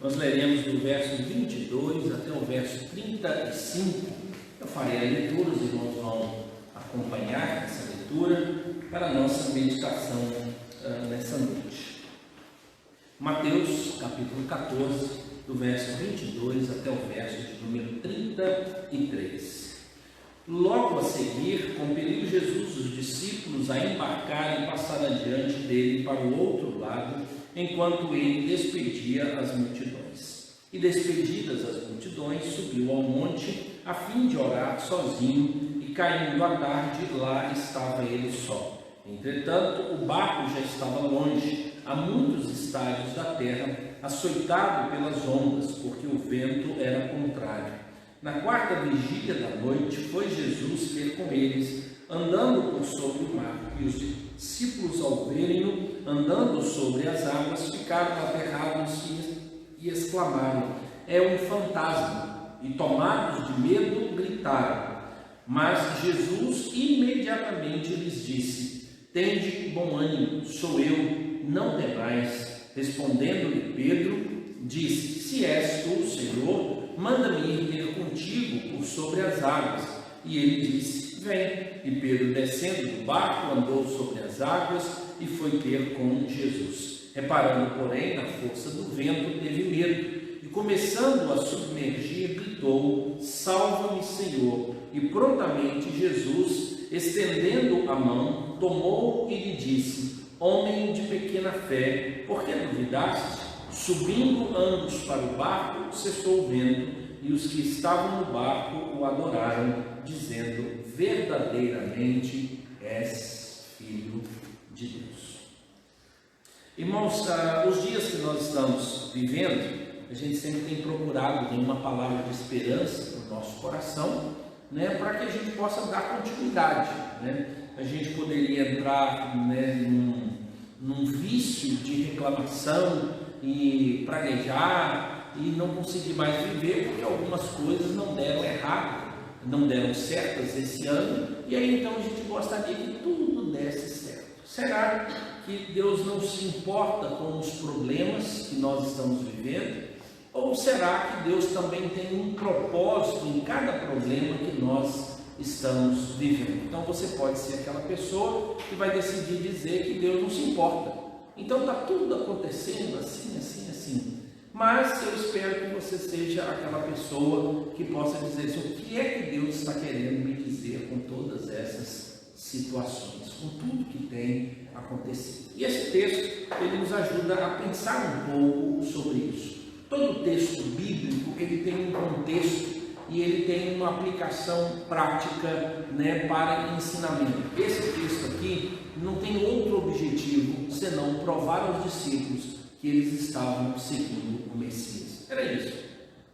Nós leremos do verso 22 até o verso 35. Eu farei a leitura, os irmãos vão acompanhar essa leitura para a nossa meditação nessa noite. Mateus, capítulo 14, do verso 22 até o verso de número 33. Logo a seguir, compeliu Jesus os discípulos a embarcar e passar adiante dele para o outro lado, enquanto ele despedia as multidões. E despedidas as multidões, subiu ao monte, a fim de orar sozinho, e caindo a tarde, lá estava ele só. Entretanto, o barco já estava longe, a muitos estádios da terra, açoitado pelas ondas, porque o vento era contrário. Na quarta vigília da noite, foi Jesus ter com eles, andando por sobre o mar, e os discípulos, ao verem-no andando sobre as águas, ficaram aterrados e exclamaram: é um fantasma! E tomados de medo, gritaram. Mas Jesus imediatamente lhes disse: tende bom ânimo, sou eu, não temais. Respondendo-lhe Pedro, disse: se és tu, Senhor, manda-me ir ter contigo por sobre as águas. E ele disse: vem. E Pedro, descendo do barco, andou sobre as águas e foi ter com Jesus. Reparando, porém, na força do vento, teve medo. E começando a submergir, gritou: salva-me, Senhor. E prontamente Jesus, estendendo a mão, tomou e lhe disse: homem de pequena fé, por que duvidaste? Subindo ambos para o barco, cessou o vento, e os que estavam no barco o adoraram, dizendo: verdadeiramente és Filho de Deus. Irmãos, os dias que nós estamos vivendo, a gente sempre tem procurado ter uma palavra de esperança no nosso coração, né, para que a gente possa dar continuidade, né? A gente poderia entrar, né, num vício de reclamação e praguejar e não conseguir mais viver porque algumas coisas não deram errado, não deram certas esse ano, e aí então a gente gostaria que tudo desse certo. Será que Deus não se importa com os problemas que nós estamos vivendo? Ou será que Deus também tem um propósito em cada problema que nós estamos vivendo? Então você pode ser aquela pessoa que vai decidir dizer que Deus não se importa. Então está tudo acontecendo assim. Mas eu espero que você seja aquela pessoa que possa dizer assim: o que é que Deus está querendo me dizer com todas essas situações, com tudo que tem acontecido? E esse texto, ele nos ajuda a pensar um pouco sobre isso. Todo texto bíblico, ele tem um contexto e ele tem uma aplicação prática, né, para ensinamento. Esse texto aqui não tem outro objetivo senão provar aos discípulos que eles estavam seguindo o Messias. Era isso.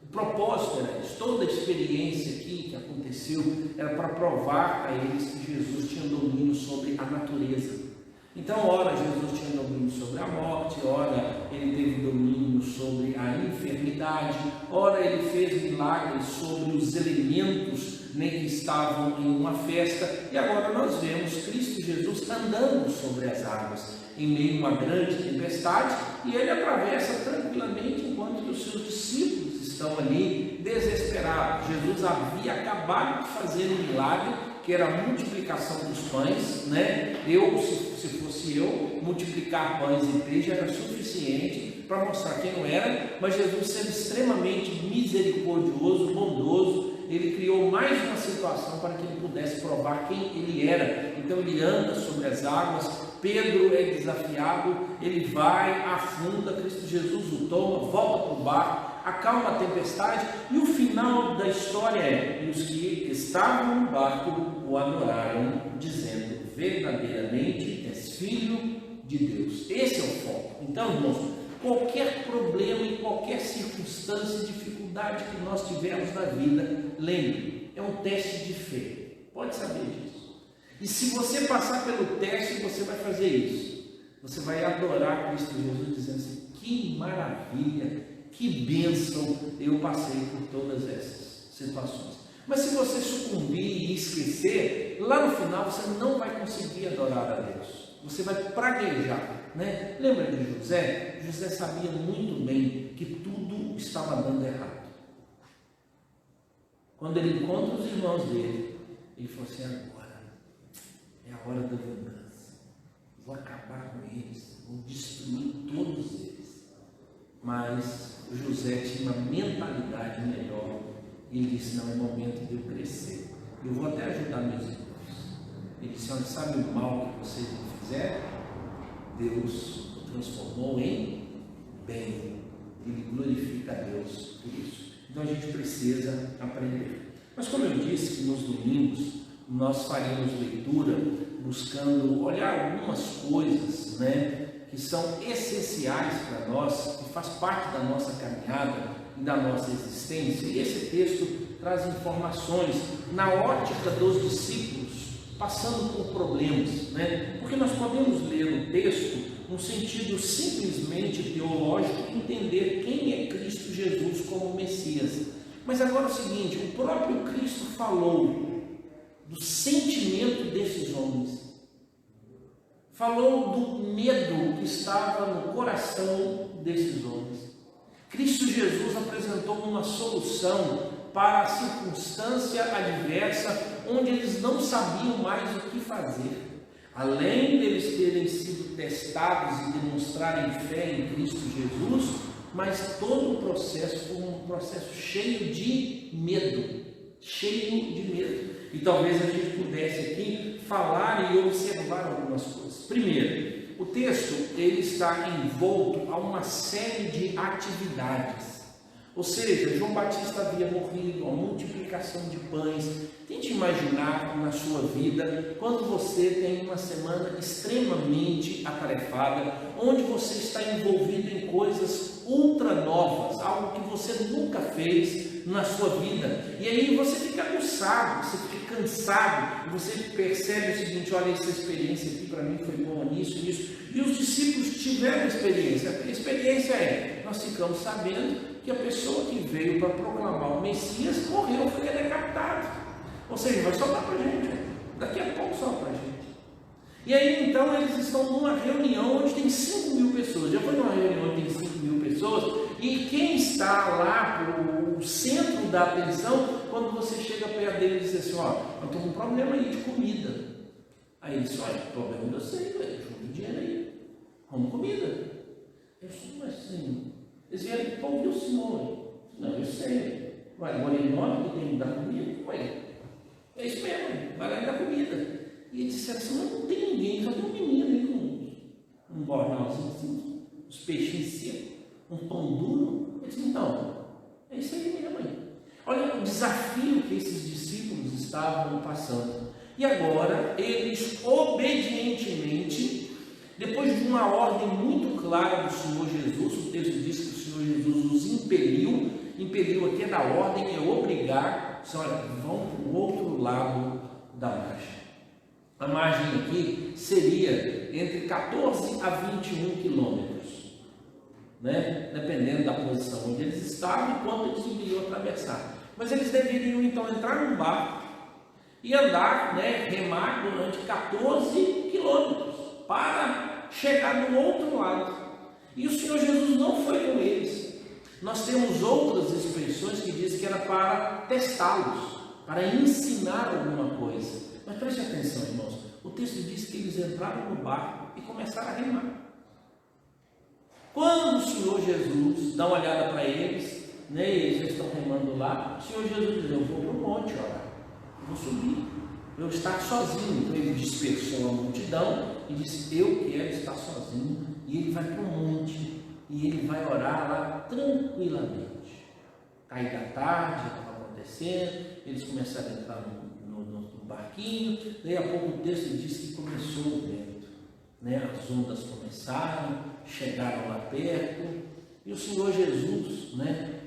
O propósito era isso. Toda a experiência aqui que aconteceu era para provar a eles que Jesus tinha domínio sobre a natureza. Então, ora Jesus tinha domínio sobre a morte, ora ele teve domínio sobre a enfermidade, ora ele fez milagres sobre os elementos, né, que estavam em uma festa, e agora nós vemos Cristo Jesus andando sobre as águas em meio a uma grande tempestade, e ele atravessa tranquilamente enquanto os seus discípulos estão ali desesperados. Jesus havia acabado de fazer um milagre, que era a multiplicação dos pães, né? Se fosse eu, multiplicar pães e peixe era suficiente para mostrar quem não era, mas Jesus, sendo extremamente misericordioso, bondoso, ele criou mais uma situação para que ele pudesse provar quem ele era. Então ele anda sobre as águas, Pedro é desafiado, ele vai, afunda, Cristo Jesus o toma, volta para o barco, acalma a tempestade, e o final da história é: e os que estavam no barco o adoraram, dizendo: verdadeiramente és Filho de Deus. Esse é o foco. Então, irmãos, qualquer problema, em qualquer circunstância, dificuldade que nós tivermos na vida, lembre, é um teste de fé. Pode saber disso. E se você passar pelo teste, você vai fazer isso. Você vai adorar Cristo Jesus, dizendo assim: que maravilha, que bênção, eu passei por todas essas situações. Mas se você sucumbir e esquecer, lá no final você não vai conseguir adorar a Deus. Você vai praguejar, né? Lembra de José? José sabia muito bem que tudo estava dando errado. Quando ele encontra os irmãos dele, ele falou assim: agora é a hora da vingança, vou acabar com eles, vou destruir todos eles. Mas José tinha uma mentalidade melhor e ele disse: não, é momento de eu crescer, eu vou até ajudar meus irmãos. Ele disse: olha, sabe o mal que vocês me fizeram? Deus o transformou em bem. Ele glorifica a Deus por isso. Então a gente precisa aprender. Mas como eu disse, que nos domingos nós faremos leitura buscando olhar algumas coisas, que são essenciais para nós, que faz parte da nossa caminhada e da nossa existência. E esse texto traz informações na ótica dos discípulos passando por problemas, porque nós podemos ler o texto num sentido simplesmente teológico, entender quem é Cristo Jesus como Messias. Mas agora é o seguinte: o próprio Cristo falou do sentimento desses homens, falou do medo que estava no coração desses homens. Cristo Jesus apresentou uma solução para a circunstância adversa, onde eles não sabiam mais o que fazer. Além deles terem sido testados e demonstrarem fé em Cristo Jesus, mas todo o processo foi um processo cheio de medo, E talvez a gente pudesse aqui falar e observar algumas coisas. Primeiro, o texto ele está envolto a uma série de atividades. Ou seja, João Batista havia morrido, a multiplicação de pães. Tente imaginar na sua vida, quando você tem uma semana extremamente atarefada, onde você está envolvido em coisas ultra novas, algo que você nunca fez na sua vida. E aí você fica aguçado, você fica cansado, e você percebe o seguinte: olha, essa experiência aqui para mim foi boa nisso. E os discípulos tiveram experiência. A experiência é: nós ficamos sabendo que a pessoa que veio para proclamar o Messias morreu, foi decapitado. Ou seja, vai sobrar para a gente, daqui a pouco sobra para a gente. E aí então eles estão numa reunião onde tem 5.000 pessoas. Já foi numa reunião onde tem 5.000 pessoas, e quem está lá, o centro da atenção, quando você chega perto dele e diz assim: ó, eu estou com um problema aí de comida. Aí ele diz: olha, o problema eu sei, junta dinheiro aí, como comida. Eu sou, mas assim, eles vieram para ouvir o Senhor. Não, eu sei. Vai, agora em nome que tem que dar comida, ué, é isso mesmo, vai lá e dá comida. E eles disseram assim: não tem ninguém, só tem um menino aí com um bornalzinho assim, uns peixinhos secos, um pão duro. Ele disse: então, é isso aí mesmo aí. Olha o desafio que esses discípulos estavam passando. E agora, eles obedientemente, depois de uma ordem muito clara do Senhor Jesus, o texto diz que o Senhor Jesus os impeliu aqui da ordem, é obrigar, olha, vão para o outro lado da margem. A margem aqui seria entre 14 a 21 quilômetros, dependendo da posição onde eles estavam e quanto eles iriam atravessar. Mas eles deveriam então entrar num barco e andar, remar durante 14 quilômetros para chegar do outro lado. E o Senhor Jesus não foi com eles. Nós temos outras expressões que dizem que era para testá-los, para ensinar alguma coisa. Mas preste atenção, irmãos, o texto diz que eles entraram no barco e começaram a remar. Quando o Senhor Jesus dá uma olhada para eles, eles já estão remando lá, o Senhor Jesus diz: eu vou para o monte orar, eu vou subir, eu estar sozinho. Então ele dispersou a multidão e disse: eu quero estar sozinho. E ele vai para o monte e ele vai orar lá tranquilamente. Cair da tarde, estava acontecendo, eles começaram a entrar no barquinho. Daí a pouco o texto diz que começou o vento, as ondas começaram, chegaram lá perto, e o Senhor Jesus,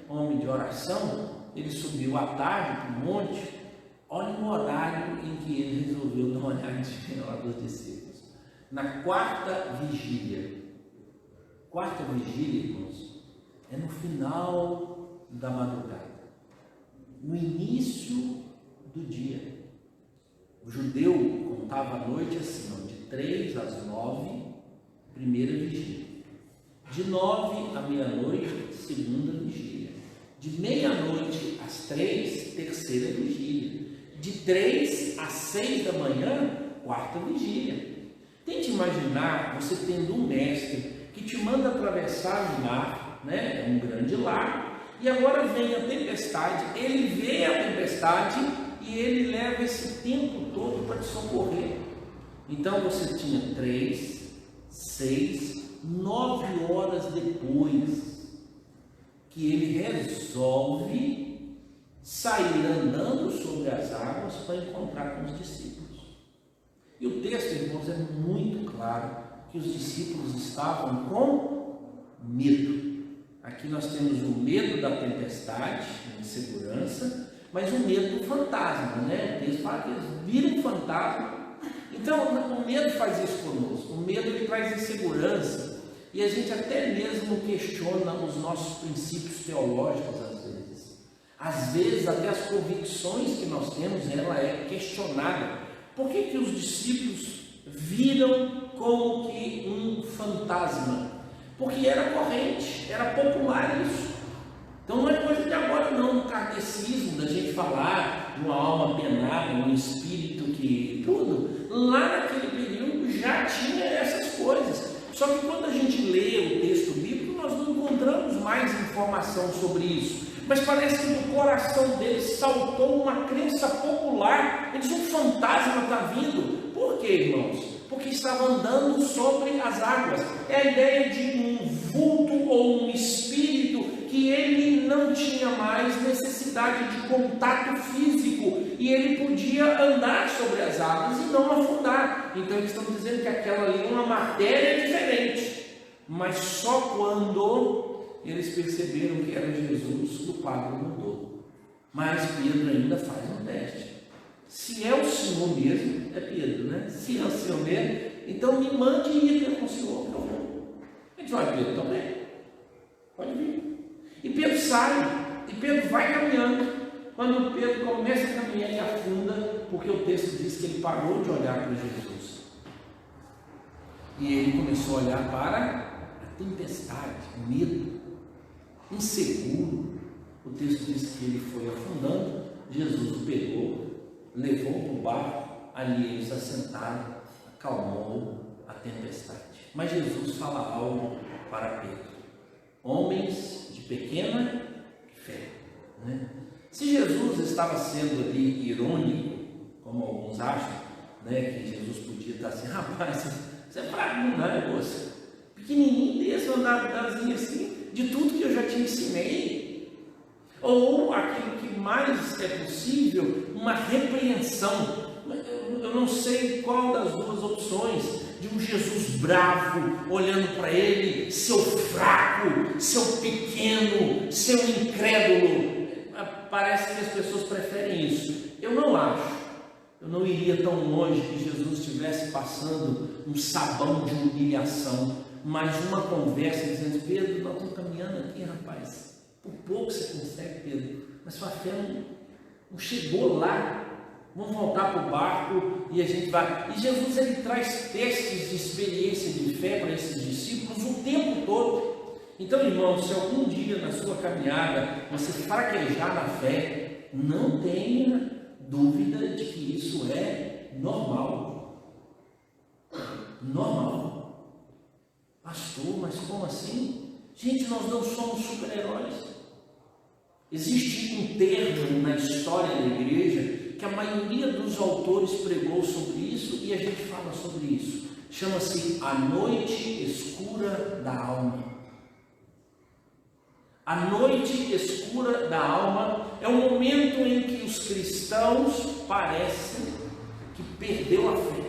homem de oração, ele subiu à tarde para o monte. Olha o horário em que ele resolveu dar uma olhadinha lá dos discípulos. Na quarta vigília, irmãos, é no final da madrugada, no início do dia. O judeu contava a noite assim, de 3 às 9, primeira vigília. De 9 à meia-noite, segunda vigília. terceira vigília. De 3 às 6 da manhã, quarta vigília. Tente imaginar você tendo um mestre que te manda atravessar o mar, né? É um grande lago, e agora vem a tempestade, ele vê a tempestade e ele leva esse tempo todo para te socorrer. Então você tinha 3, 6, 9 horas depois que ele resolve sair andando sobre as águas para encontrar com os discípulos. E o texto, irmãos, é muito claro que os discípulos estavam com medo. Aqui nós temos o medo da tempestade, da insegurança, mas o medo do fantasma, né? O texto fala que eles viram um fantasma. Então, o medo faz isso conosco. O medo ele traz insegurança. E a gente até mesmo questiona os nossos princípios teológicos às vezes. Às vezes, até as convicções que nós temos, ela é questionada. Por que os discípulos viram como que um fantasma? Porque era corrente, era popular isso. Então não é coisa de agora não, no kardecismo, da gente falar de uma alma penada, um espírito que tudo. Lá naquele período já tinha essas coisas. Só que quando a gente lê o texto bíblico, nós não encontramos mais informação sobre isso. Mas parece que no coração deles saltou uma crença popular. Eles, um fantasma está vindo. Por quê, irmãos? Porque estava andando sobre as águas. É a ideia de um vulto ou um espírito que ele não tinha mais necessidade de contato físico e ele podia andar sobre as águas e não afundar. Então eles estão dizendo que aquela ali é uma matéria diferente. Mas só quando eles perceberam que era Jesus, o quadro mudou. Mas Pedro ainda faz um teste. Se é o Senhor mesmo, é Pedro, né? Se é o Senhor mesmo, então me mande ir ter com o Senhor, que eu vou. A gente vai, Pedro, também. Pode vir. E Pedro sai, e Pedro vai caminhando. Quando Pedro começa a caminhar, ele afunda, porque o texto diz que ele parou de olhar para Jesus. E ele começou a olhar para a tempestade, o medo, inseguro. O texto diz que ele foi afundando, Jesus o pegou, levou para o barco, ali eles assentaram, acalmou a tempestade. Mas Jesus fala algo para Pedro: homens de pequena fé, né? Se Jesus estava sendo ali irônico, como alguns acham, né, que Jesus podia estar assim, rapaz, você é fraco, não é, moça? Pequenininho desse, andarzinho assim, de tudo que eu já te ensinei. Ou aquilo que mais é possível, uma repreensão. Eu não sei qual das duas opções, de um Jesus bravo, olhando para ele, seu fraco, seu pequeno, seu incrédulo. Parece que as pessoas preferem isso. Eu não acho. Eu não iria tão longe que Jesus estivesse passando um sabão de humilhação, mas uma conversa dizendo: Pedro, nós estamos caminhando aqui, rapaz. Por pouco você consegue, Pedro, mas sua fé não chegou lá. Vamos voltar para o barco e a gente vai. E Jesus ele traz testes de experiência de fé para esses discípulos o tempo todo. Então, irmãos, se algum dia na sua caminhada você fraquejar na fé, não tenha dúvida de que isso é normal. Normal. Pastor, mas como assim? Gente, nós não somos super-heróis. Existe um termo na história da igreja que a maioria dos autores pregou sobre isso e a gente fala sobre isso. Chama-se a noite escura da alma. A noite escura da alma é o momento em que os cristãos parecem que perdeu a fé,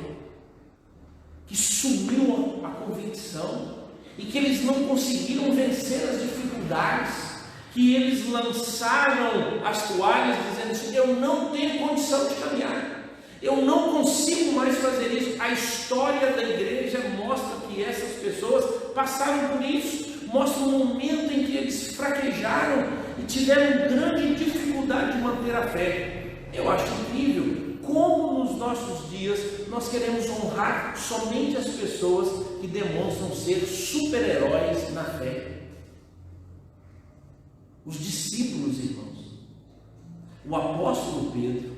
que sumiu a convicção e que eles não conseguiram vencer as dificuldades, que eles lançaram as toalhas dizendo assim: eu não tenho condição de caminhar, eu não consigo mais fazer isso. A história da igreja mostra que essas pessoas passaram por isso. Mostra um momento em que eles fraquejaram e tiveram grande dificuldade de manter a fé. Eu acho incrível como nos nossos dias nós queremos honrar somente as pessoas que demonstram ser super-heróis na fé. Os discípulos, irmãos, o apóstolo Pedro,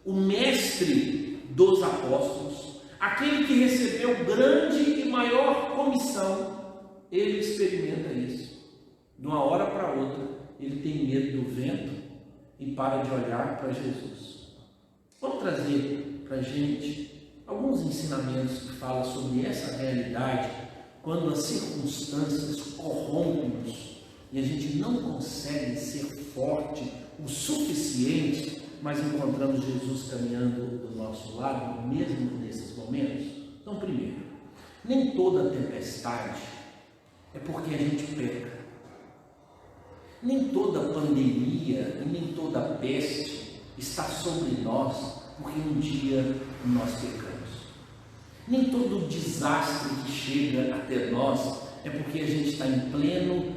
o mestre dos apóstolos, aquele que recebeu grande e maior comissão, ele experimenta isso. De uma hora para outra, ele tem medo do vento e para de olhar para Jesus. Vamos trazer para a gente alguns ensinamentos que falam sobre essa realidade, quando as circunstâncias corrompem-nos e a gente não consegue ser forte o suficiente, mas encontramos Jesus caminhando do nosso lado, mesmo nesses momentos. Então, primeiro, nem toda tempestade é porque a gente peca. Nem toda pandemia e nem toda peste está sobre nós porque um dia nós pecamos. Nem todo desastre que chega até nós é porque a gente está em pleno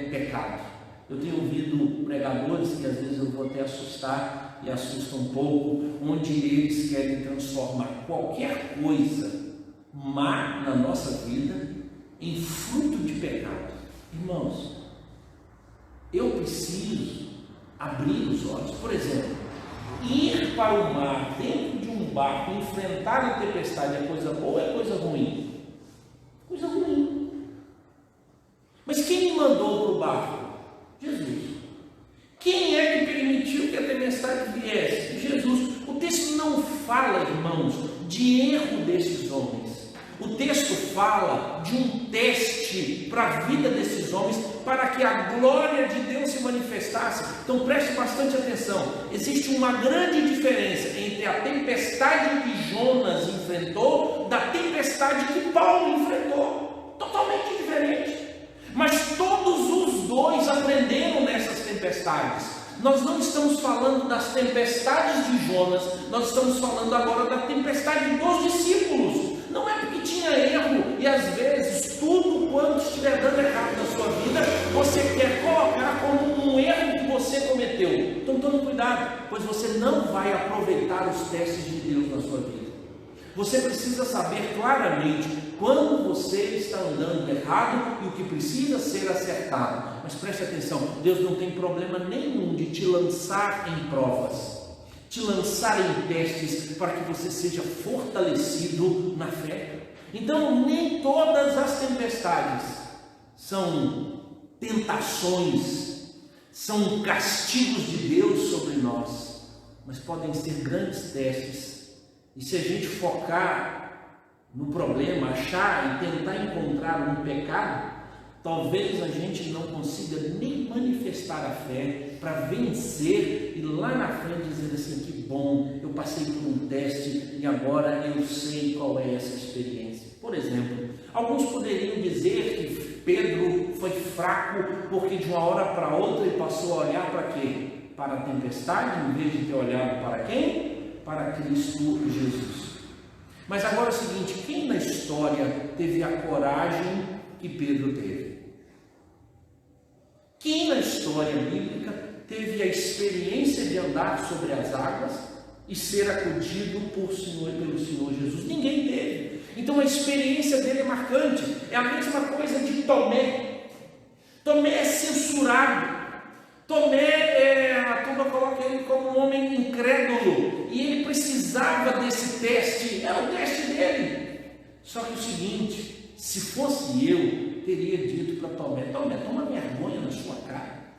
pecado. Eu tenho ouvido pregadores que às vezes eu vou até assustar e assusta um pouco, onde eles querem transformar qualquer coisa má na nossa vida em fruto de pecado. Irmãos, eu preciso abrir os olhos. Por exemplo, ir para o mar dentro de um barco, enfrentar a tempestade é coisa boa ou é coisa ruim? Coisa ruim. Mas quem me mandou para o barco? Jesus. Quem é que permitiu que a tempestade viesse? Jesus. O texto não fala, irmãos, de erro desses homens. O texto fala de um teste para a vida desses homens, para que a glória de Deus se manifestasse. Então preste bastante atenção. Existe uma grande diferença entre a tempestade que Jonas enfrentou da tempestade que Paulo enfrentou. Totalmente diferente. Mas todos os dois aprenderam nessas tempestades. Nós não estamos falando das tempestades de Jonas, nós estamos falando agora da tempestade dos discípulos. Não é porque tinha erro e às vezes tudo quanto estiver dando errado na sua vida, você quer colocar como um erro que você cometeu. Então tome cuidado, pois você não vai aproveitar os testes de Deus na sua vida. Você precisa saber claramente quando você está andando errado e o que precisa ser acertado. Mas preste atenção, Deus não tem problema nenhum de te lançar em provas, te lançar em testes para que você seja fortalecido na fé. Então, nem todas as tempestades são tentações, são castigos de Deus sobre nós, mas podem ser grandes testes. E se a gente focar no problema, achar e tentar encontrar um pecado, talvez a gente não consiga nem manifestar a fé para vencer e lá na frente dizer assim: que bom, eu passei por um teste e agora eu sei qual é essa experiência. Por exemplo, alguns poderiam dizer que Pedro foi fraco porque de uma hora para outra ele passou a olhar para quê? Para a tempestade, em vez de ter olhado para quem? Para Cristo Jesus. Mas agora é o seguinte: quem na história teve a coragem que Pedro teve? Quem na história bíblica teve a experiência de andar sobre as águas e ser acudido pelo Senhor Jesus? Ninguém teve. Então a experiência dele é marcante. É a mesma coisa de Tomé. Tomé é censurado. Tomé, a turma coloca ele como um homem incrédulo, e ele precisava desse teste, era o teste dele. Só que o seguinte: se fosse eu, teria dito para Tomé: Tomé, toma vergonha na sua cara,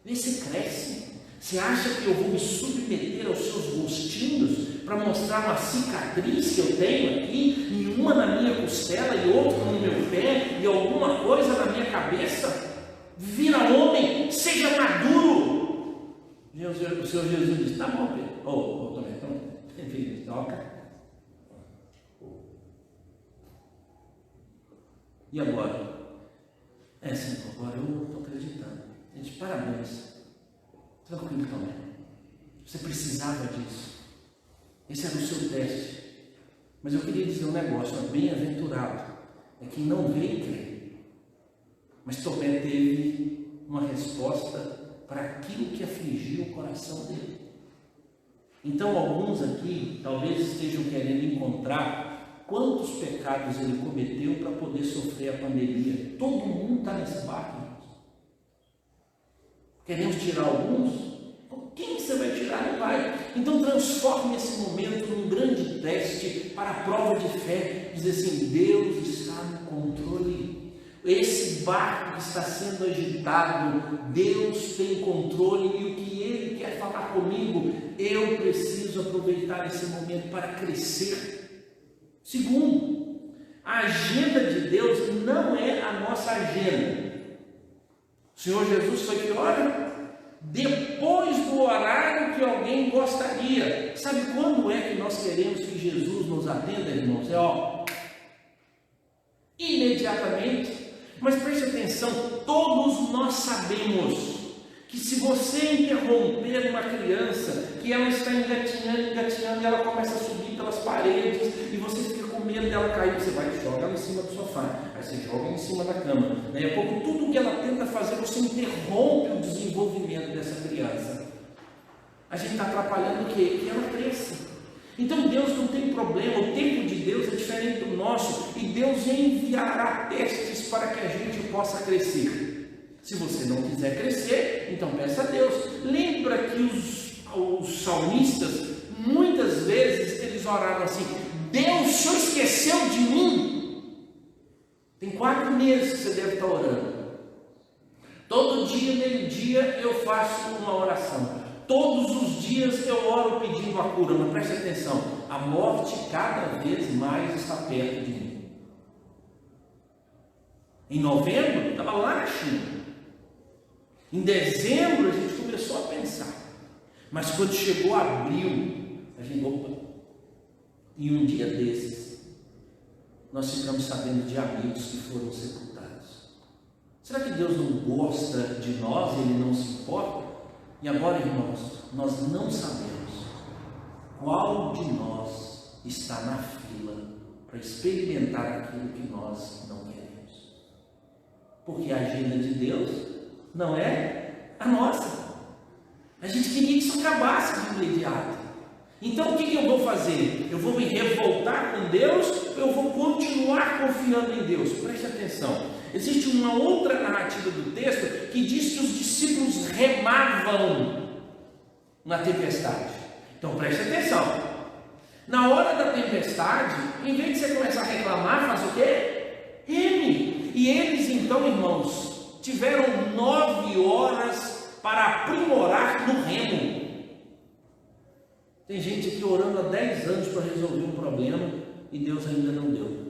vê se cresce. Você acha que eu vou me submeter aos seus gostinhos para mostrar uma cicatriz que eu tenho aqui, e uma na minha costela e outra no meu pé, e alguma coisa na minha cabeça? Vira homem, seja maduro. O Senhor Jesus disse: tá bom, Pedro. Tomé, enfim, toca. E agora? Senhor, agora eu estou acreditando. Gente, parabéns. Tranquilo, Tomé. Você precisava disso. Esse era o seu teste. Mas eu queria dizer um negócio: bem-aventurado é quem não vê e crê. Mas Tomé teve uma resposta para aquilo que afligiu o coração dele. Então alguns aqui talvez estejam querendo encontrar quantos pecados ele cometeu para poder sofrer a pandemia. Todo mundo está nesse barco, irmãos. Queremos tirar alguns? Com quem você vai tirar? Não vai. Então transforme esse momento num grande teste para a prova de fé. Dizer assim: Deus está no controle. Esse barco que está sendo agitado, Deus tem controle, e o que Ele quer falar comigo, eu preciso aproveitar esse momento para crescer. Segundo, a agenda de Deus não é a nossa agenda. O Senhor Jesus foi que hora? Depois do horário que alguém gostaria. Sabe quando é que nós queremos que Jesus nos atenda, irmãos? Imediatamente. Mas preste atenção, todos nós sabemos que se você interromper uma criança, que ela está engatinhando, e ela começa a subir pelas paredes, e você fica com medo dela cair, você vai e joga ela em cima do sofá, aí você joga em cima da cama. Daí a pouco, tudo que ela tenta fazer, você interrompe o desenvolvimento dessa criança. A gente está atrapalhando o quê? Que ela cresça. Então Deus não tem problema, o tempo de Deus é diferente do nosso, e Deus enviará testes para que a gente possa crescer. Se você não quiser crescer, então peça a Deus. Lembra que os salmistas, muitas vezes, eles oraram assim: Deus, o Senhor esqueceu de mim? Tem 4 meses que você deve estar orando. Todo dia, meio-dia, eu faço uma oração. Todos os dias eu oro pedindo a cura, mas preste atenção, a morte cada vez mais está perto de mim. Em novembro, estava lá na China. Em dezembro, a gente começou a pensar. Mas quando chegou abril, a gente, opa, e um dia desses, nós ficamos sabendo de amigos que foram sepultados. Será que Deus não gosta de nós, Ele não se importa? E agora, irmãos, nós não sabemos qual de nós está na fila para experimentar aquilo que nós não queremos. Porque a agenda de Deus não é a nossa. A gente queria que isso acabasse de imediato. Então o que eu vou fazer? Eu vou me revoltar com Deus ou eu vou continuar confiando em Deus? Preste atenção. Existe uma outra narrativa do texto que diz que os discípulos remavam na tempestade. Então preste atenção. Na hora da tempestade, em vez de você começar a reclamar, faz o quê? Reme. E eles então, irmãos, tiveram 9 horas para aprimorar no remo. Tem gente aqui orando há 10 anos para resolver um problema e Deus ainda não deu.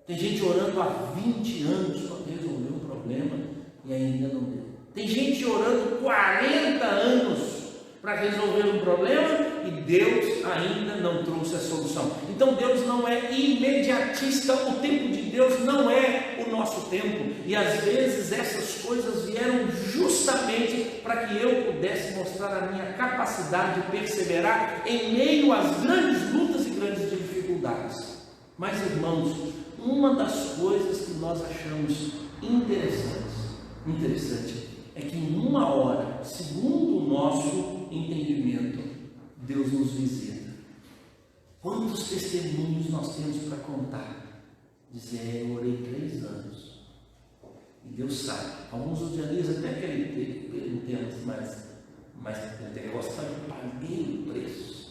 Tem gente orando há 20 anos para resolver um problema e ainda não deu. Tem gente orando 40 anos para resolver um problema e Deus ainda não trouxe a solução. Então Deus não é imediatista, o tempo de Deus não é o nosso tempo. E às vezes essas coisas vieram justamente para que eu pudesse mostrar a minha capacidade de perseverar em meio às grandes lutas e grandes dificuldades. Mas, irmãos, uma das coisas que nós achamos interessante é que em uma hora, segundo o nosso entendimento, Deus nos visita. Quantos testemunhos nós temos para contar? Dizer, eu orei 3 anos e Deus sabe. Alguns odianistas até querem termos mais pentecostais, eu paguei o preço.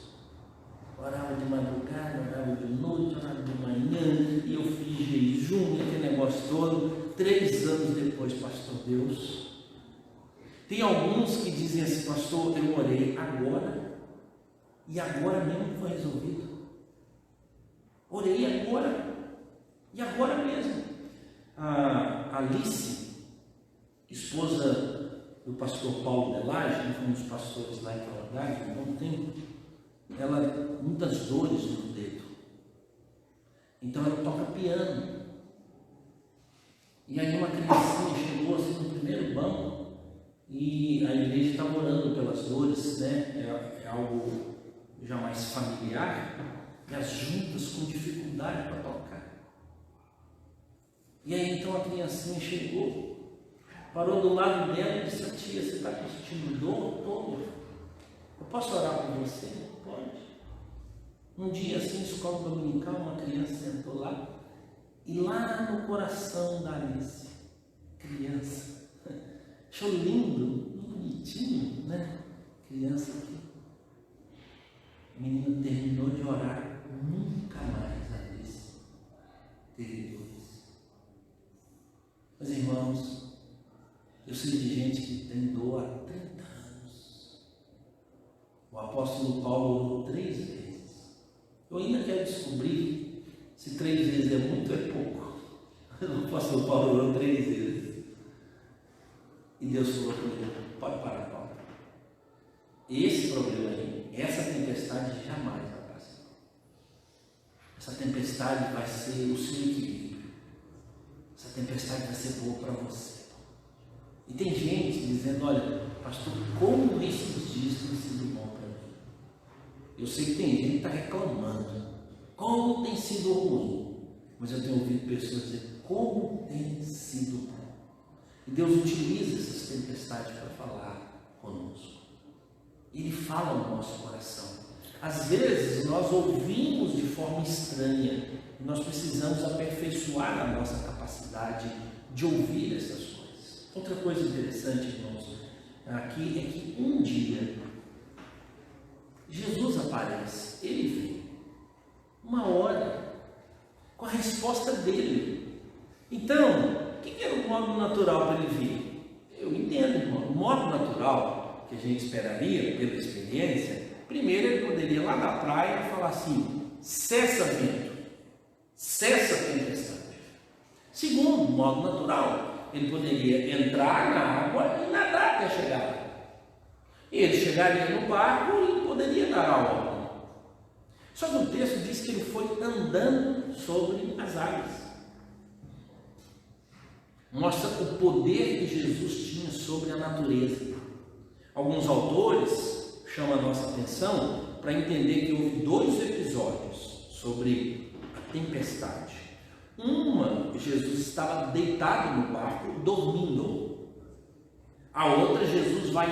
Orava de madrugada, orava de noite, orava de manhã, e eu fiz jejum, aquele negócio todo. 3 anos depois, pastor, Deus. Tem alguns que dizem assim, pastor, eu orei agora, e agora mesmo foi resolvido. Orei agora, e agora mesmo. A Alice, esposa do pastor Paulo Delage, que foi um dos pastores lá em Calagás, há um bom tempo, ela muitas dores no dedo. Então ela toca piano. E aí uma criancinha chegou assim no primeiro banco e a igreja estava orando pelas dores, né? É algo já mais familiar, e as juntas com dificuldade para tocar. E aí então a criancinha chegou, parou do lado dela e disse, tia, você está sentindo dor todo? Eu posso orar por você? Pode. Um dia assim, escola dominical, uma criança sentou lá, e lá no coração da Alice, criança, achou lindo, bonitinho, né? apóstolo Paulo orou 3 vezes. Eu ainda quero descobrir se 3 vezes é muito ou é pouco. O apóstolo Paulo orou 3 vezes. E Deus falou para ele: pode parar, Paulo. Esse problema aí, essa tempestade jamais vai passar. Essa tempestade vai ser o seu equilíbrio. Essa tempestade vai ser boa para você. E tem gente dizendo: olha, pastor, como esses dias têm sido bom para mim. Eu sei que tem gente que está reclamando, como tem sido ruim. Mas eu tenho ouvido pessoas dizer: como tem sido bom. E Deus utiliza essas tempestades para falar conosco. Ele fala no nosso coração. Às vezes nós ouvimos de forma estranha e nós precisamos aperfeiçoar a nossa capacidade de ouvir essas coisas. Outra coisa interessante, irmãos, aqui é que um dia Jesus aparece, ele vem, uma hora, com a resposta dele. Então, o que era o modo natural para ele vir? Eu entendo, irmão, o modo natural que a gente esperaria, pela experiência, primeiro ele poderia ir lá na praia e falar assim: cessa vento, cessa tempestade. Segundo, o modo natural, ele poderia entrar na água e nadar até chegar lá. Ele chegaria no barco e poderia dar a ordem. Só que o texto diz que ele foi andando sobre as águas. Mostra o poder que Jesus tinha sobre a natureza. Alguns autores chamam a nossa atenção para entender que houve 2 episódios sobre a tempestade. Uma, Jesus estava deitado no barco, dormindo. A outra, Jesus vai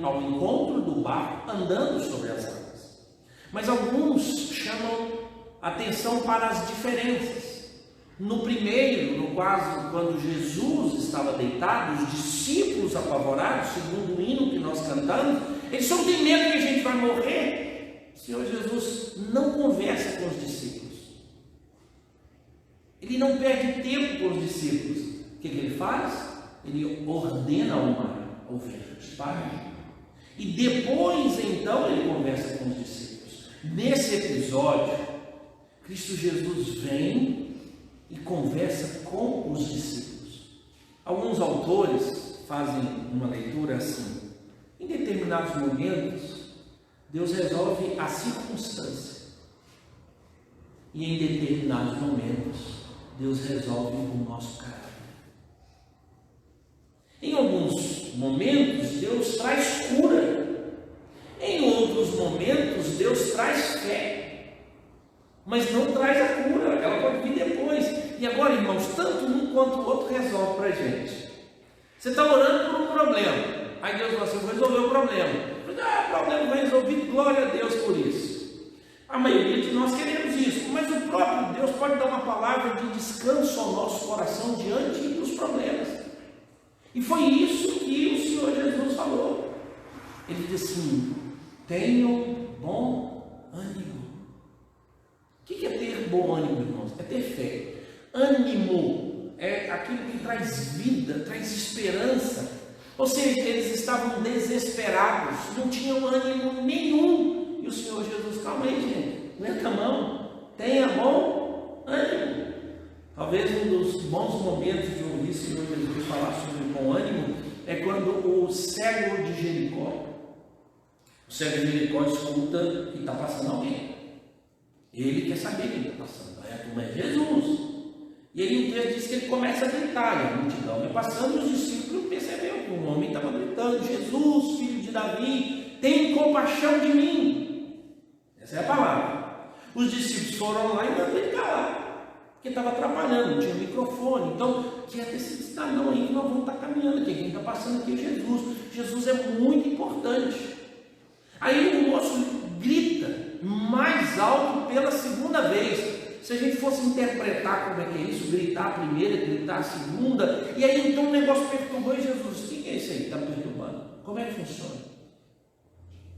ao encontro do barco, andando sobre as águas. Mas alguns chamam atenção para as diferenças. No primeiro, no caso, quando Jesus estava deitado, os discípulos apavorados, segundo o hino que nós cantamos, eles só têm medo que a gente vai morrer. O Senhor Jesus não conversa com os discípulos. Ele não perde tempo com os discípulos. O que ele faz? Ele ordena ao mar, ao vento, para. E depois, então, ele conversa com os discípulos. Nesse episódio, Cristo Jesus vem e conversa com os discípulos. Alguns autores fazem uma leitura assim: em determinados momentos, Deus resolve a circunstância, e em determinados momentos, Deus resolve o nosso caráter. Em alguns momentos, Deus traz cura. Em outros momentos, Deus traz fé. Mas não traz a cura, ela pode vir depois. E agora, irmãos, tanto um quanto o outro resolve para a gente. Você está orando por um problema, aí Deus fala assim: vou resolver o problema. O problema foi resolvido, glória a Deus por isso. A maioria de nós queremos isso, mas o próprio Deus pode dar uma palavra de descanso ao nosso coração diante dos problemas. E foi isso que o Senhor Jesus falou. Ele disse assim: tenham bom ânimo. O que é ter bom ânimo, irmãos? É ter fé. Ânimo é aquilo que traz vida, traz esperança. Ou seja, eles estavam desesperados, não tinham ânimo nenhum. E o Senhor Jesus: calma aí, gente, levanta a mão, tenha bom ânimo. Talvez um dos bons momentos de ouvir o Senhor Jesus falar sobre bom ânimo é quando o cego de Jericó, escuta que está passando alguém. Ele quer saber quem está passando. Aí a turma é Jesus. E aí o texto diz que ele começa a gritar, e a multidão vai passando, e os discípulos perceberam que o homem estava gritando: Jesus, filho de Davi, tem compaixão de mim. Essa é a palavra. Os discípulos foram lá e mandaram ele calar, porque estava atrapalhando, não tinha microfone. Então, tinha ter sido cidadão aí que nós vamos estar caminhando aqui. Quem está passando aqui é Jesus. Jesus é muito importante. Aí o moço grita mais alto pela segunda vez. Se a gente fosse interpretar como é que é isso, gritar a primeira, gritar a segunda, e aí então o negócio perturbou e Jesus: o que é isso aí que está perturbando? Como é que funciona?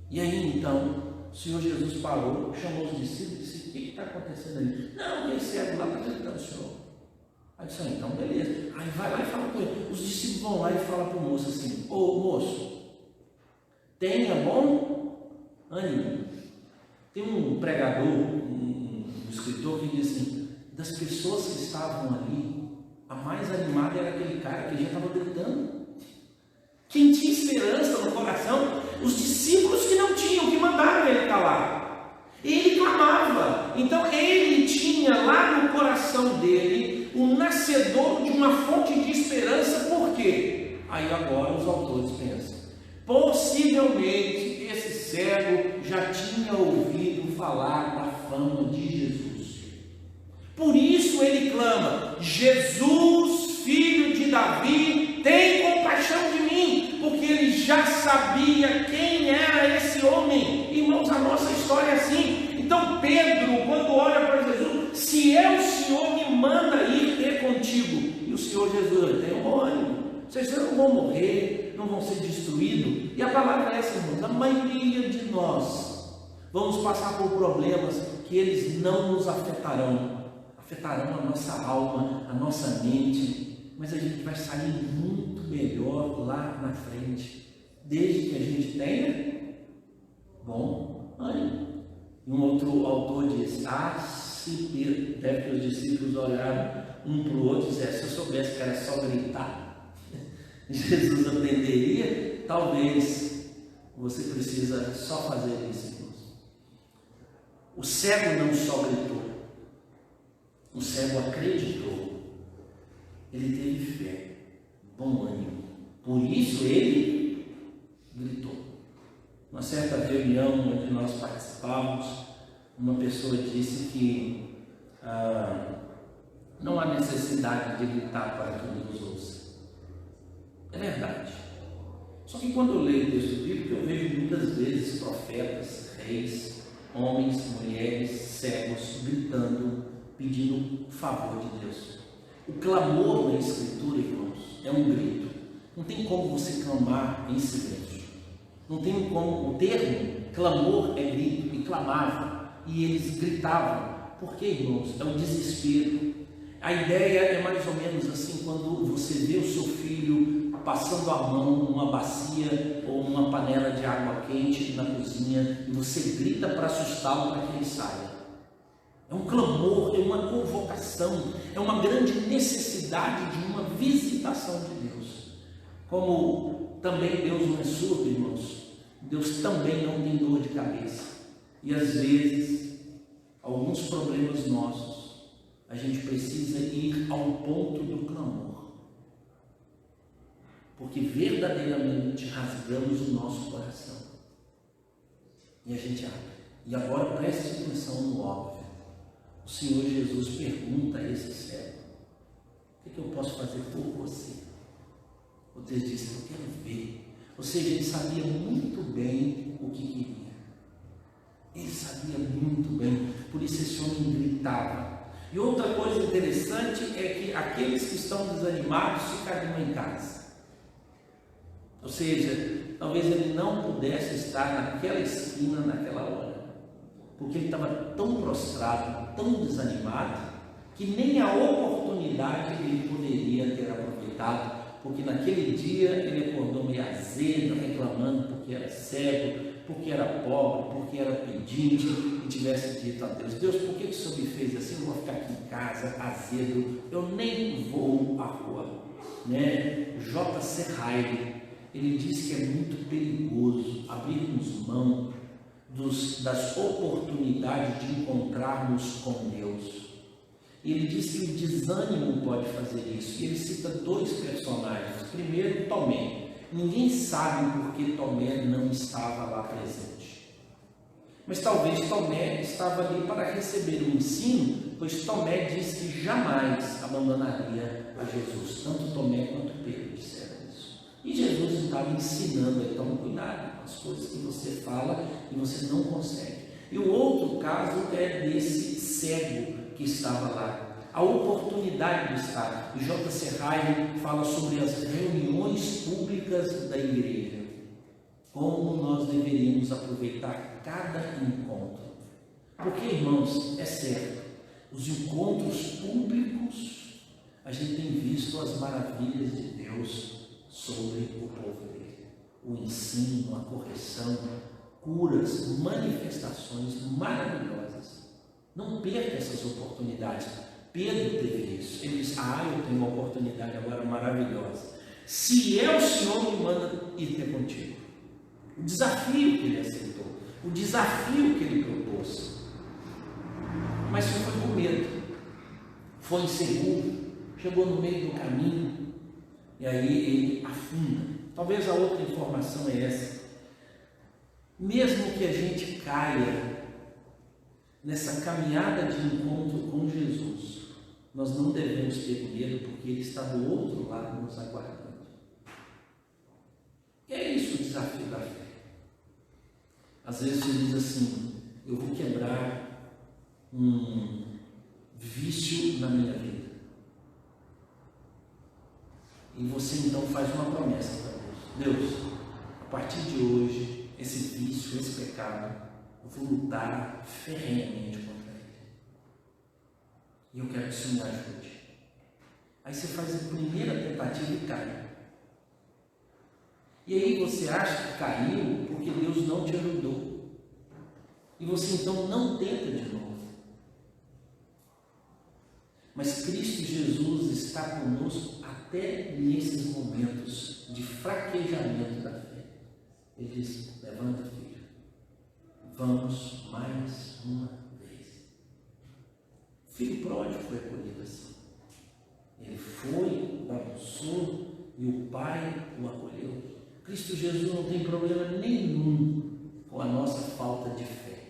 E aí então o Senhor Jesus parou, chamou os discípulos e disse: o que está acontecendo ali? Não, aquele cego lá está gritando o Senhor. Aí disse: então beleza. Aí vai lá e fala com ele. Os discípulos vão lá e falam para o moço assim: ô moço, tenha bom ânimo. Tem um pregador, um escritor que diz assim: das pessoas que estavam ali, a mais animada era aquele cara que já estava gritando. Quem tinha esperança no coração, os discípulos que não tinham, que mandaram ele calar. Ele clamava. Então ele tinha lá no coração dele o nascedor de uma fonte de esperança. Por quê? Aí agora os autores pensam: possivelmente esse cego já tinha ouvido falar da fama de Jesus. Por isso ele clama: Jesus, filho de Davi, tem compaixão de mim, porque ele já sabia quem era esse homem. Irmãos, a nossa história é assim. Então Pedro, quando olha para Jesus: se é o Senhor, me manda ir ter contigo. E o Senhor Jesus: tem um ânimo, vocês não vão morrer, não vão ser destruídos. E a palavra é essa, irmãos: a maioria de nós vamos passar por problemas que eles não nos afetarão a nossa alma, a nossa mente, mas a gente vai sair muito melhor lá na frente, desde que a gente tenha bom ânimo. E um outro autor diz: se Pedro, deve que os discípulos olharam um para o outro e disseram: se eu soubesse que era só gritar, Jesus atenderia. Talvez você precisa só fazer isso, irmãos. O cego não só gritou, o cego acreditou, ele teve fé, bom ânimo, por isso ele gritou. Uma certa reunião onde nós participávamos, uma pessoa disse que não há necessidade de gritar para que Deus ouça. É verdade. Só que quando eu leio o texto bíblico, eu vejo muitas vezes profetas, reis, homens, mulheres, cegos, gritando, pedindo favor de Deus. O clamor na Escritura, irmãos, é um grito. Não tem como você clamar em silêncio. Não tem como. O termo clamor é grito, e clamava, e eles gritavam. Por quê, irmãos? É um desespero. A ideia é mais ou menos assim: quando você vê o seu filho passando a mão numa bacia ou uma panela de água quente na cozinha, e você grita para assustá-lo, para que ele saia. É um clamor, é uma convocação, é uma grande necessidade de uma visitação de Deus. Como também Deus não é surdo, irmãos, Deus também não tem dor de cabeça. E às vezes, alguns problemas nossos, a gente precisa ir ao ponto do clamor. Porque verdadeiramente rasgamos o nosso coração. E a gente abre. E agora preste atenção no óbvio. O Senhor Jesus pergunta a esse cego: o que eu posso fazer por você? O texto diz: eu quero ver. Ou seja, ele sabia muito bem o que queria. Ele sabia muito bem. Por isso esse homem gritava. E outra coisa interessante é que aqueles que estão desanimados ficariam em casa. Ou seja, talvez ele não pudesse estar naquela esquina naquela hora, porque ele estava tão prostrado, tão desanimado, que nem a oportunidade ele poderia ter aproveitado, porque naquele dia ele acordou meio azedo, reclamando porque era cego, porque era pobre, porque era pedinte, e tivesse dito a Deus: Deus, por que o Senhor me fez assim? Eu vou ficar aqui em casa, azedo, eu nem vou à rua. J.C. Ryle, ele diz que é muito perigoso abrirmos mão das oportunidades de encontrarmos com Deus. Ele diz que o desânimo pode fazer isso. E ele cita dois personagens. Primeiro, Tomé. Ninguém sabe por que Tomé não estava lá presente. Mas talvez Tomé estava ali para receber um ensino, pois Tomé disse que jamais abandonaria a Jesus. Tanto Tomé quanto Pedro disseram isso. E Jesus estava ensinando: então cuidado com as coisas que você fala e você não consegue. E o outro caso é desse cego que estava lá. A oportunidade de estar. E J.C. Ryle fala sobre as reuniões públicas da igreja. Como nós deveríamos aproveitar cada encontro. Porque, irmãos, é certo, os encontros públicos, a gente tem visto as maravilhas de Deus sobre o povo dele. O ensino, a correção, curas, manifestações maravilhosas. Não perca essas oportunidades. Pedro teve isso. Ele disse: eu tenho uma oportunidade agora maravilhosa. Se é o Senhor que me manda ir ter contigo. O desafio que ele aceitou, o desafio que ele propôs. Mas foi com medo, foi inseguro, chegou no meio do caminho e aí ele afunda. Talvez a outra informação é essa: mesmo que a gente caia nessa caminhada de encontro com Jesus, nós não devemos ter medo, porque Ele está do outro lado nos aguardando. E é isso o desafio da fé. Às vezes você diz assim: eu vou quebrar um vício na minha vida. E você então faz uma promessa para Deus: Deus, a partir de hoje, esse vício, esse pecado, eu vou lutar ferrenhamente contra ele. E eu quero que o Senhor me ajude. Aí você faz a primeira tentativa e cai. E aí você acha que caiu porque Deus não te ajudou. E você então não tenta de novo. Mas Cristo Jesus está conosco até nesses momentos de fraquejamento da fé. Ele diz: levanta, filho, vamos mais uma vez. O filho pródigo foi acolhido assim. Ele foi, bagunçou e o pai o acolheu. Cristo Jesus não tem problema nenhum com a nossa falta de fé.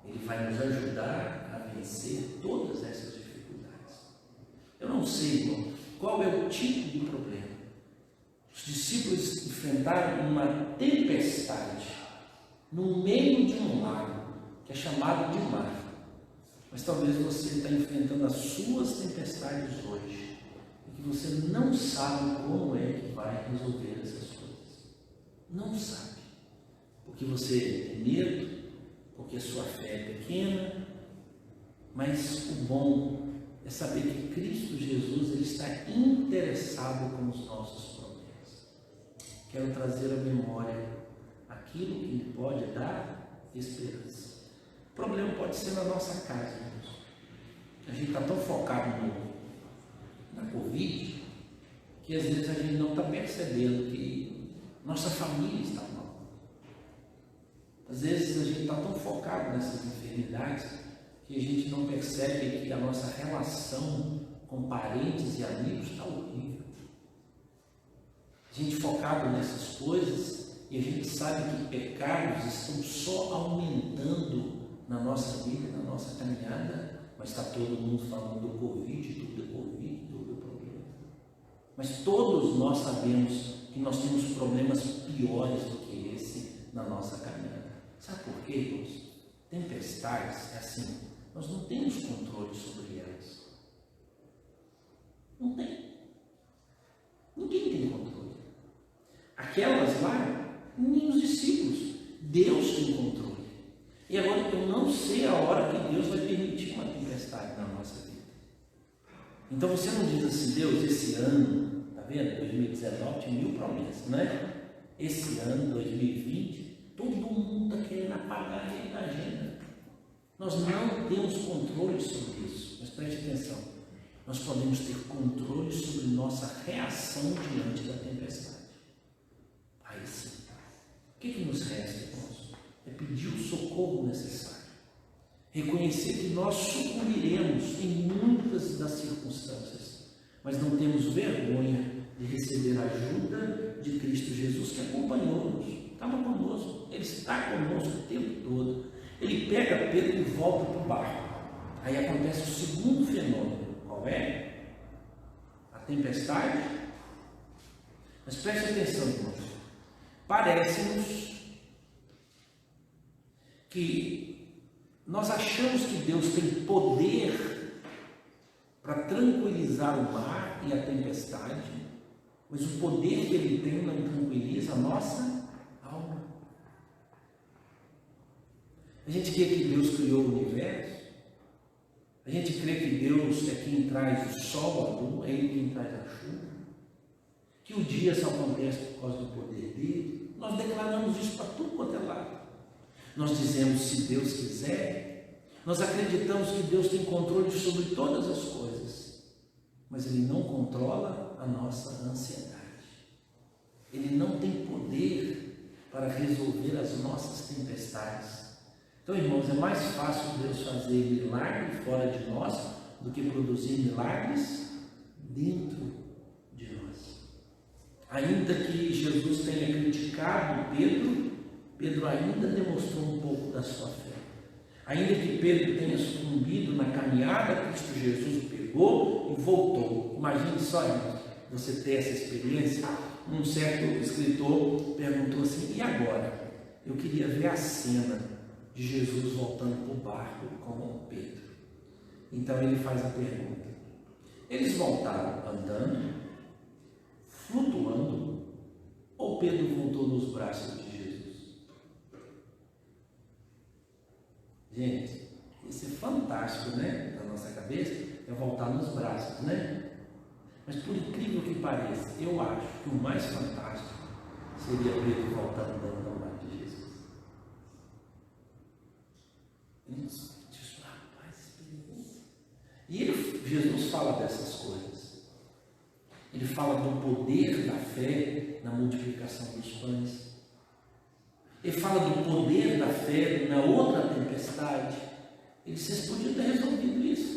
Ele vai nos ajudar a vencer todas essas dificuldades. Eu não sei, irmão, qual é o tipo de problema. Os discípulos enfrentaram uma tempestade no meio de um lago, que é chamado de mar. Mas talvez você está enfrentando as suas tempestades hoje e que você não sabe como é que vai resolver essas coisas. Não sabe. Porque você tem medo, porque a sua fé é pequena, mas o bom é saber que Cristo Jesus ele está interessado com os nossos problemas. Quero trazer à memória aquilo que Ele pode dar esperança. O problema pode ser na nossa casa, irmãos. A gente está tão focado na Covid que às vezes a gente não está percebendo que nossa família está mal. Às vezes a gente está tão focado nessas enfermidades que a gente não percebe que a nossa relação com parentes e amigos está horrível. A gente focado nessas coisas e a gente sabe que pecados estão só aumentando na nossa vida, na nossa caminhada, mas está todo mundo falando do Covid, tudo é Covid, tudo é problema. Mas todos nós sabemos que nós temos problemas piores do que esse na nossa caminhada. Sabe por quê, irmãos? Tempestades é assim, nós não temos controle sobre elas. Não tem. Ninguém tem controle. Aquelas lá, nem os discípulos. Deus tem controle. E agora eu não sei a hora que Deus vai permitir uma tempestade na nossa vida. Então você não diz assim: Deus, esse ano, tá vendo? 2019 tinha 1000 promessas, né? Esse ano, 2020, todo mundo está querendo apagar a agenda. Nós não temos controle sobre isso, mas preste atenção, nós podemos ter controle sobre nossa reação diante da tempestade. Aí sim, o que nos resta, irmãos? É pedir o socorro necessário, reconhecer que nós sucumbiremos em muitas das circunstâncias, mas não temos vergonha de receber a ajuda de Cristo Jesus, que acompanhou-nos, estava conosco, Ele está conosco o tempo todo. Ele pega Pedro e volta para o barco. Aí acontece o segundo fenômeno. Qual é? A tempestade. Mas preste atenção, irmãos. Parece-nos que nós achamos que Deus tem poder para tranquilizar o mar e a tempestade, mas o poder que Ele tem não tranquiliza a nossa alma. A gente crê que Deus criou o universo, a gente crê que Deus é quem traz o sol, a lua, é Ele quem traz a chuva, que o dia só acontece por causa do poder dele. Nós declaramos isso para tudo quanto é Nós dizemos se Deus quiser, nós acreditamos que Deus tem controle sobre todas as coisas, mas Ele não controla a nossa ansiedade. Ele não tem poder para resolver as nossas tempestades. Então, irmãos, é mais fácil Deus fazer milagre fora de nós do que produzir milagres dentro de nós. Ainda que Jesus tenha criticado Pedro ainda demonstrou um pouco da sua fé. Ainda que Pedro tenha sucumbido na caminhada, Cristo Jesus o pegou e voltou. Imagine só, irmãos, você ter essa experiência. Um certo escritor perguntou assim: e agora? Eu queria ver a cena de Jesus voltando para o barco com Pedro. Então ele faz a pergunta: eles voltaram andando, flutuando, ou Pedro voltou nos braços de Jesus? Gente, isso é fantástico, né? Na nossa cabeça, é voltar nos braços, né? Mas por incrível que pareça, eu acho que o mais fantástico seria Pedro voltar andando ao lado de Jesus. Isso, rapaz, experiência. E Jesus fala dessas coisas. Ele fala do poder da fé na multiplicação dos pães. Ele fala do poder da fé na outra tempestade. Vocês podiam ter resolvido isso.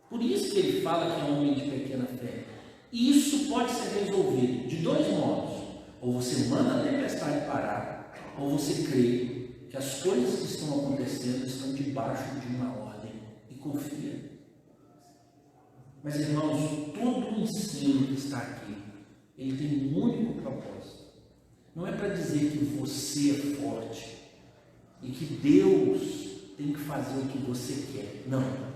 Por isso que ele fala que é um homem de pequena fé. Isso pode ser resolvido de dois modos. Ou você manda a tempestade parar, ou você crê que as coisas que estão acontecendo estão debaixo de uma ordem e confia. Mas, irmãos, todo o ensino que está aqui, ele tem um único propósito. Não é para dizer que você é forte e que Deus tem que fazer o que você quer. Não.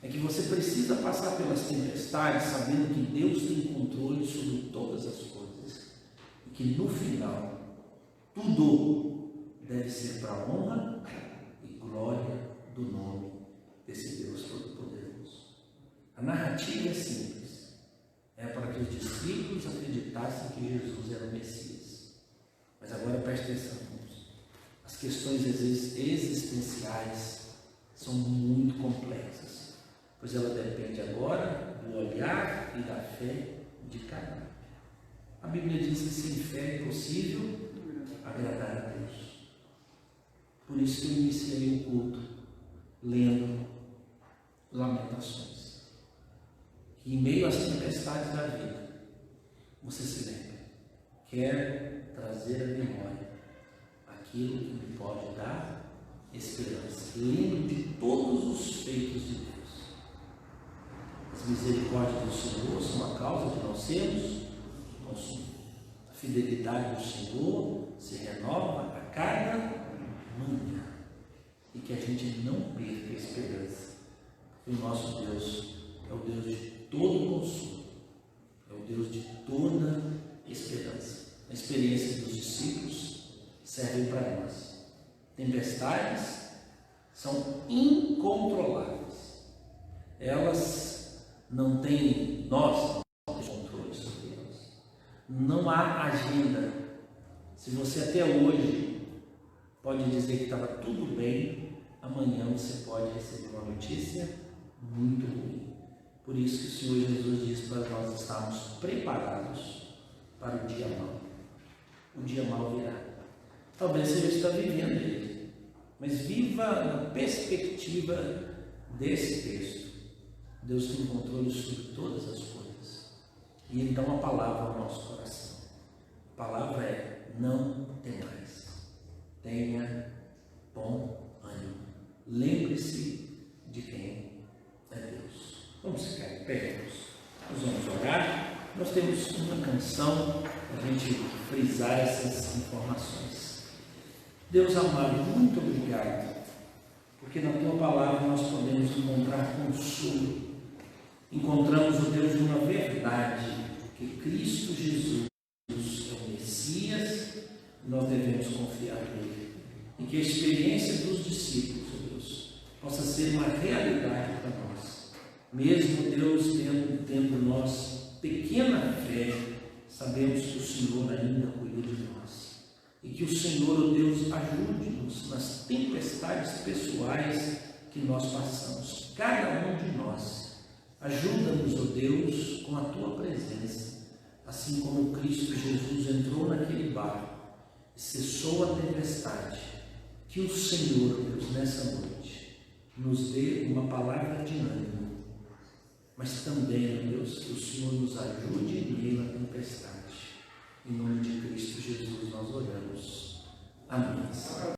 É que você precisa passar pelas tempestades sabendo que Deus tem controle sobre todas as coisas. E que no final, tudo deve ser para a honra e glória do nome desse Deus Todo-Poderoso. A narrativa é simples. É para que os discípulos acreditassem que Jesus era o Messias. Mas agora preste atenção, irmãos. As questões, às vezes, existenciais são muito complexas. Pois ela depende agora do olhar e da fé de cada um. A Bíblia diz que sem fé é impossível agradar a Deus. Por isso que eu iniciei o culto lendo Lamentações. Que em meio às tempestades da vida, você se lembre, quer trazer à memória aquilo que me pode dar esperança. Lembre de todos os feitos de Deus. As misericórdias do Senhor são a causa de não sermos consumidos. A fidelidade do Senhor se renova a cada manhã. E que a gente não perca a esperança. Porque o nosso Deus é o Deus de todo consolo. É o Deus de toda esperança. A experiência dos discípulos serve para nós. Tempestades são incontroláveis. Elas não têm controle sobre elas. Não há agenda. Se você até hoje pode dizer que estava tudo bem, amanhã você pode receber uma notícia muito ruim. Por isso que o Senhor Jesus diz para nós estarmos preparados para o dia mau. O dia mau virá. Talvez você já está vivendo ele, mas viva na perspectiva desse texto. Deus tem controle sobre todas as coisas. E Ele dá uma palavra ao nosso coração. A palavra é: não temais. Tenha bom ânimo. Lembre-se de quem é Deus. Vamos ficar em pé, nós vamos orar. Nós temos uma canção para a gente frisar essas informações. Deus amado, muito obrigado, porque na Tua palavra nós podemos encontrar consolo. Encontramos o Deus de uma verdade, que Cristo Jesus é o Messias, e nós devemos confiar nele. E que a experiência dos discípulos, ó Deus, possa ser uma realidade para nós. Mesmo Deus tendo nós pequena fé, sabemos que o Senhor ainda cuida de nós. E que o Senhor, ó Deus, ajude-nos nas tempestades pessoais que nós passamos, cada um de nós. Ajuda-nos, ó Deus, com a tua presença, assim como Cristo Jesus entrou naquele barco e cessou a tempestade. Que o Senhor, Deus, nessa noite, nos dê uma palavra de ânimo, mas também, ó Deus, que o Senhor nos ajude em meio à tempestade. Em nome de Cristo Jesus nós oramos. Amém.